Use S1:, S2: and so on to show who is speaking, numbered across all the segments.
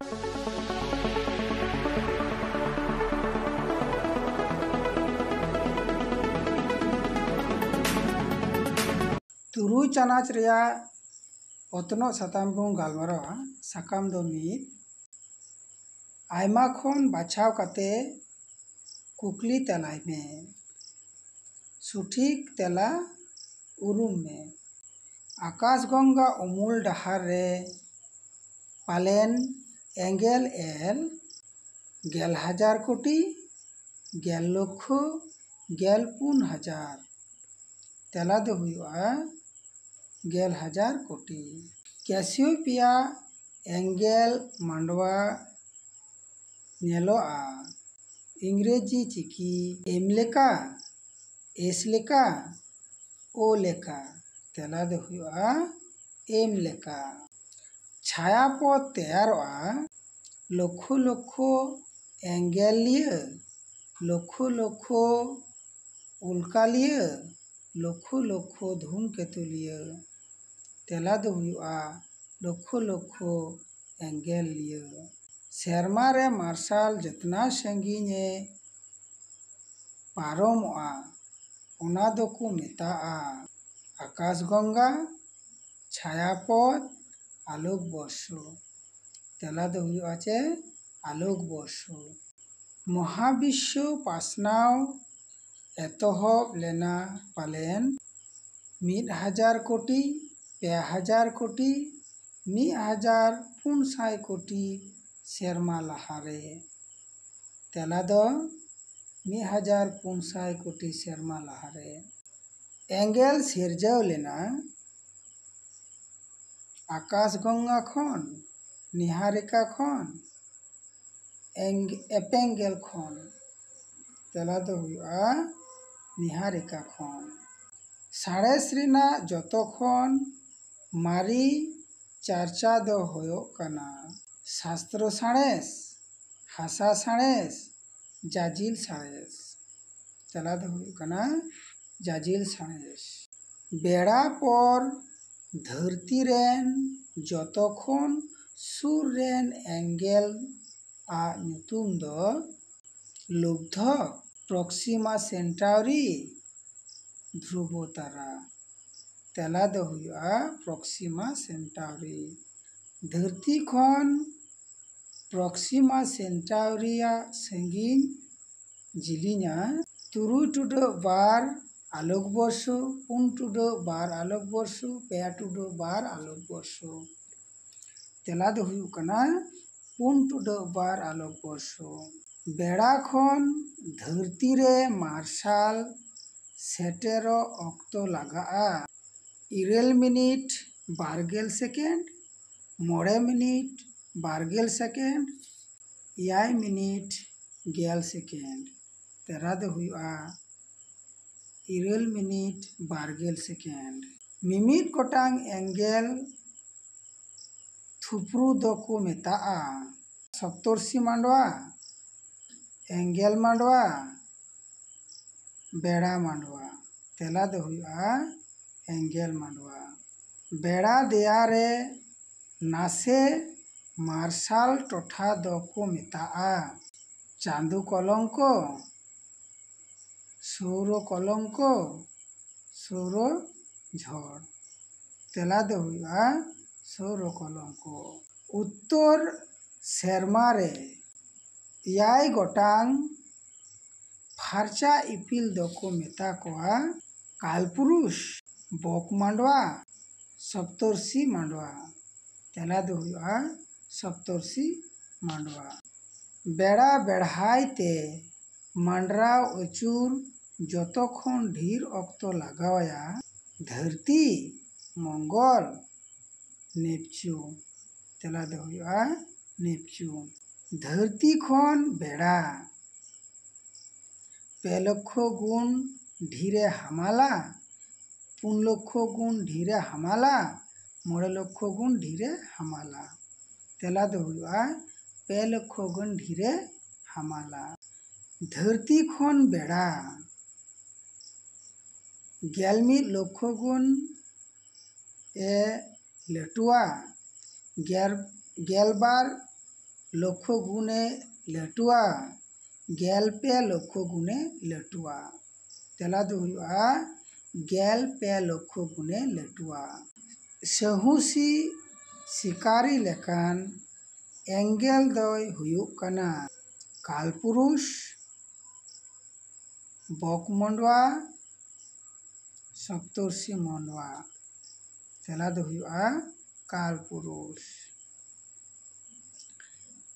S1: तुरुई चानाच रेया अतनोग साताम बन गालमारावा। साकाम दो मीद आयमा खन बाछाव काते कुकली तेलाय मे। सठिक तेला उरुम मे। आकाशगंगा उमुल डाहार रे पालेन एंगेल एल 10,000 कोटी 10 लक्ष 14,000 तेला दो हुआ 10,000 कोटी। कैसियोपिया एंगेल मांडवा नेलोआ इंग्रेजी चिकी एम लेका एस लेका ओ लेका तेला दो हुआ एम लेका। छायापथ तैयारोआ लक्ष लक्ष एंगेल लिए लक्ष लक्ष उल्का लिए लक्ष लक्ष धूमकेतु लिए तेला दो हुआ लक्ष लक्ष एंगेल लिए। सेरमा रे मार्शल जितना संगीने पारोमोआ ओना दोको मेताआ आकाशगंगा छायापथ आलोक वर्ष तेला दो हुआ चे आलोक वर्ष। महाविश्व पासनाव एतहब लेना पालेन 1,000 कोटी 2,000 कोटी 1,400 कोटी सेरमा लाहारे तेला दो 1,400 कोटी सेरमा लाहारे। एंगेल सिरजाव लेना आकाशगंगा खन निहारिका खन एपेंगेल खन तेला दो हुआ निहारिका खन। साड़ेस रिना जतो खन मारी चर्चा दो होयो कना शास्त्र साड़ेस हासा साड़ेस जाजिल साड़ेस तेला दो हुयो कना जाजिल साड़ेस। बेड़ा पर धरती रेन जतो खन सुर रेन एंगेल आ नुतुम दो लुब्धक प्रॉक्सिमा सेंटाउरी ध्रुव तारा तेला दो हुआ प्रॉक्सिमा सेंटाउरी। धरती खन प्रॉक्सिमा सेंटाउरिया संगीन जिलिना 3.2 आलोक वर्ष 4.2 आलोक वर्ष 2.2 आलोक वर्ष तेला दो हुयो कना 4.2 आलोक वर्ष। बेड़ा खन धरती रे मार्शल सेटेरो ऑक्तो लगा 9 minute 20 second 9 minute 20 second 9 minute 10 second तेरा दो हुआ 9 मिनिट 20 सेकेंड। मिमिट गोटांग एंगेल थुप्रू दोको मेताआ सप्तर्षि मांडवा एंगेल मांडवा बेड़ा मांडवा तेला दो हुआ एंगेल मांडवा। बेड़ा देयारे नासे मार्शल टोठा दोको मेताआ चांदू कलंको सौर कलंको सौर झड़ तेला दो हुआ सौर कलंको। उत्तर सेरमा रे 9 गोटांग फारचा इपिल दोको मेता कोआ कालपुरुष बक मांडवा सप्तर्षि मांडवा तेला दो हुआ सप्तर्षि मांडवा। बेड़ा बेढ़ाई ते मांडराव अचूर जतो खन ढेर ऑक्तो लगावया धरती मंगल नेपच्यून तेला दो हुआ नेपच्यून। धरती खन बेड़ा 2 लक्ष गुण ढीरे हामाला 3 लक्ष गुण ढीरे हामाला 9 लक्ष गुण ढीरे हामाला तेला दो हुआ 2 लक्ष गुण ढीरे हामाला। धरती खन बेड़ा 11 लक्ष गुण ए लटुआ 12 লক্ষ গুণে ᱞᱟᱹᱴᱩᱣᱟ ᱜᱮᱞ ᱯᱮ ᱞᱚᱠᱷᱚ ᱜᱩণᱮ ᱞᱟᱹᱴᱩᱣᱟ ᱛᱮᱞᱟ ᱫᱚ ᱦᱩᱭᱩᱜᱼᱟ ᱜᱮᱞ ᱯᱮ ᱞᱚᱠᱷᱚ ᱜᱩণᱮ ᱞᱟᱹᱴᱩᱣᱟ ᱥᱟᱹᱦᱩᱥᱤ ᱥᱤᱠᱟᱨᱤ ᱞᱮᱠᱟᱱ ᱮᱸᱜᱮᱞ ᱫᱚᱭ ᱦᱩᱭᱩᱜ ᱠᱟᱱᱟ ᱠᱟᱞᱯᱩᱨᱩᱥ ᱵᱚᱠᱢᱚᱸᱰᱣᱟ ᱥᱚᱯᱛᱚᱨᱥᱤ ᱢᱚᱸᱰᱣᱟ ᱛᱮᱞᱟ ᱫᱚ ᱦᱩᱭᱩᱜᱼᱟ ᱠᱟᱞᱯᱩᱨᱩᱥ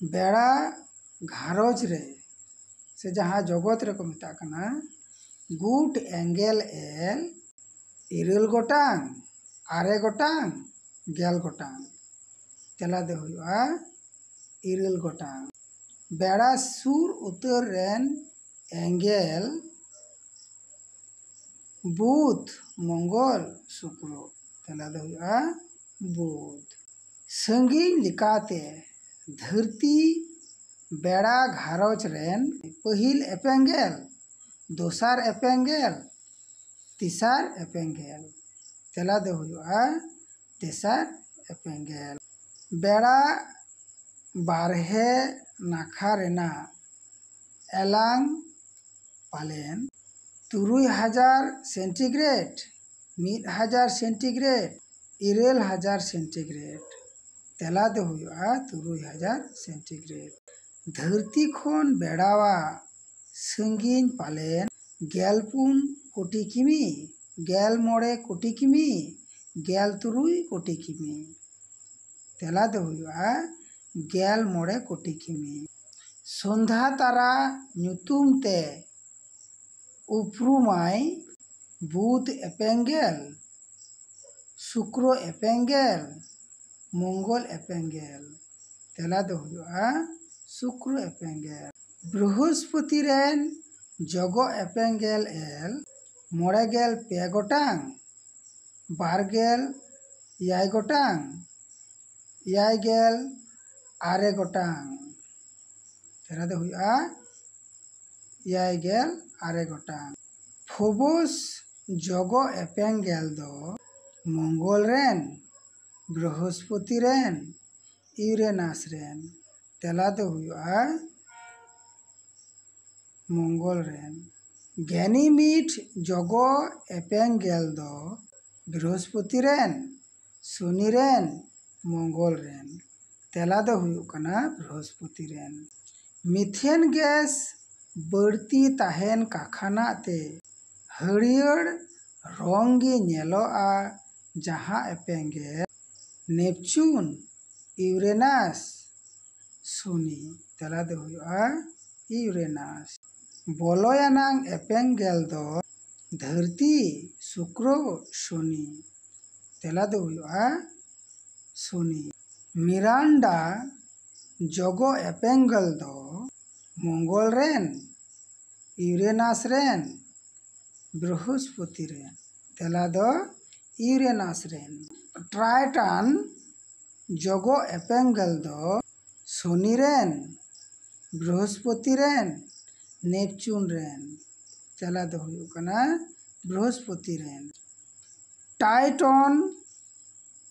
S1: बेड़ा घारोज रे से जहाँ जगत रे को मेता कना गुड एंगेल एल इरल गोटांग आरे गोटांग गेल गोटांग तेला दे हुआ इरल गोटांग बेड़ा सुर उतर रेन एंगेल बुध मंगल शुक्र तेला दे हुआ बुध संगी लिकाते धरती बेड़ा घारोज रेन पहिल एपेंगेल दोसार एपेंगेल तिसार एपेंगेल तेला दो हुआ तेसार एपेंगेल बेड़ा बारहे नाखा रेना एलांग पालेन 3000 सेंटीग्रेड 1000 सेंटीग्रेड 9000 सेंटीग्रेड तेला दो हुआ 3000 सेंटीग्रेड धरती खोन बेड़ावा संगीन पालेन गेलपुन कोटी किमी गेल मोड़े कोटी किमी गेल तुरुई कोटी किमी तेला दो हुआ गेल मोड़े कोटी किमी संधा तारा ᱧᱩᱛᱩᱢ ते उपरुमाय बुध एपेंगेल शुक्र एपेंगेल मंगल एपेंगेल तेला दो हुआ शुक्र एपेंगेल बृहस्पति रेन जगो एपेंगेल एल मोड़ेगेल पे गोटांग बारगेल याय गोटांग यायगेल आरे गोटांग तेला दो हुआ यायगेल आरे गोटांग फोबोस जगो एपेंगेल दो Mangal rain Brihaspati rain Uranus rain तेला दो हुआ मंगल रेन गैनीमीड जगो एपेंगेल दो बृहस्पति रेन शनि रेन मंगल रेन तेला दो हुआ बृहस्पति रेन मिथेन गैस बढ़ती ताहेन काखाना ते हरियर रंगी नेलोआ जहाँ एपेंगेल नेपचुन यूरेनास शनि तेला दो हुआ यूरेनास बलयानांग एपेंगेल दो धरती शुक्र शनि तेला दो हुआ शनि मिरांडा जगो एपेंगेल दो मंगल रेन यूरेनास रेन बृहस्पति रेन तेला दो यूरेनास रेन ट्राइटन जगो एपेंगेल दो शनि रेन बृहस्पति रेन नेपचुन रेन तेला दो हुआ बृहस्पति रेन टाइटन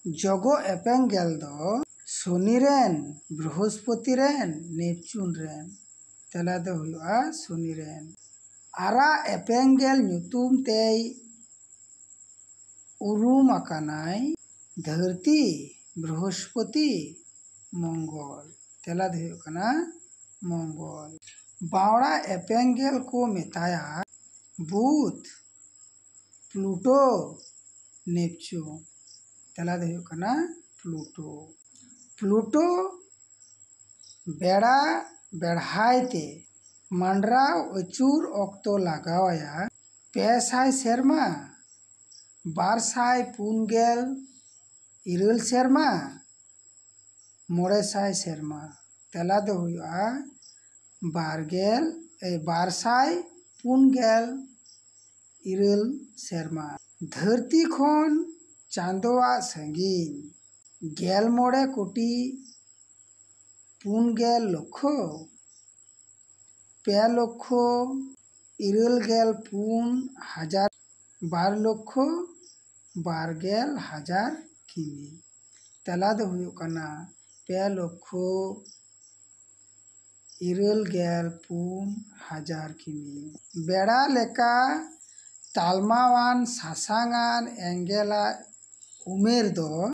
S1: जगो एपेंगेल दो शनि रेन बृहस्पति रेन नेपचुन रेन तेला दो हुआ शनि रेन आरा एपेंगेल ᱧᱩᱛᱩᱢ तेय उरुम अकानाय धरती बृहस्पति मंगल तेला दो हुआ मंगल बावड़ा एपेंगेल को मेताया बुध प्लूटो नेपचुन तेला दो हुआ प्लूटो प्लूटो बेड़ा बेढ़ायते मांड्रा अचूर अक्तो लगावाया 500 सेरमा 250 इरल सेरमा 900 सेरमा तेला दो हुआ 250 इरल सेरमा धरती खोन चांदोआ संगीन 9 कोटी 4 लक्ष 2 लक्ष 94,000 12 लक्ष 12,000 किमी तेला दो हुआ 2 लक्ष 4,000 किमी। बेड़ा लेका तालमावान सासांगान एंगेला उमेर दो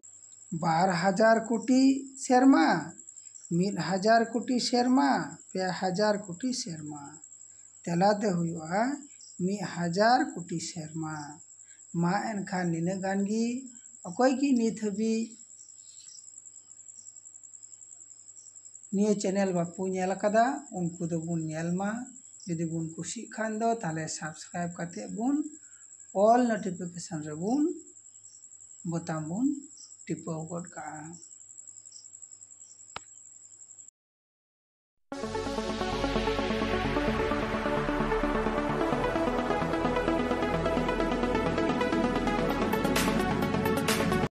S1: 12,000 कोटी सेरमा, 1,000 कोटी सेरमा, 2,000 कोटी सेरमा। तेला दो हुआ 1,000 कोटी सेरमा। मा एनखान निना गानगी अकोय की नित हबी निया चैनल बापू नेल कदा उनको दो बुन नेल मा यदि बुन कुसी खान दो ताले सब्सक्राइब करते बुन ऑल नोटिफिकेशन रे बुन बोताम बुन टिपो गोड का।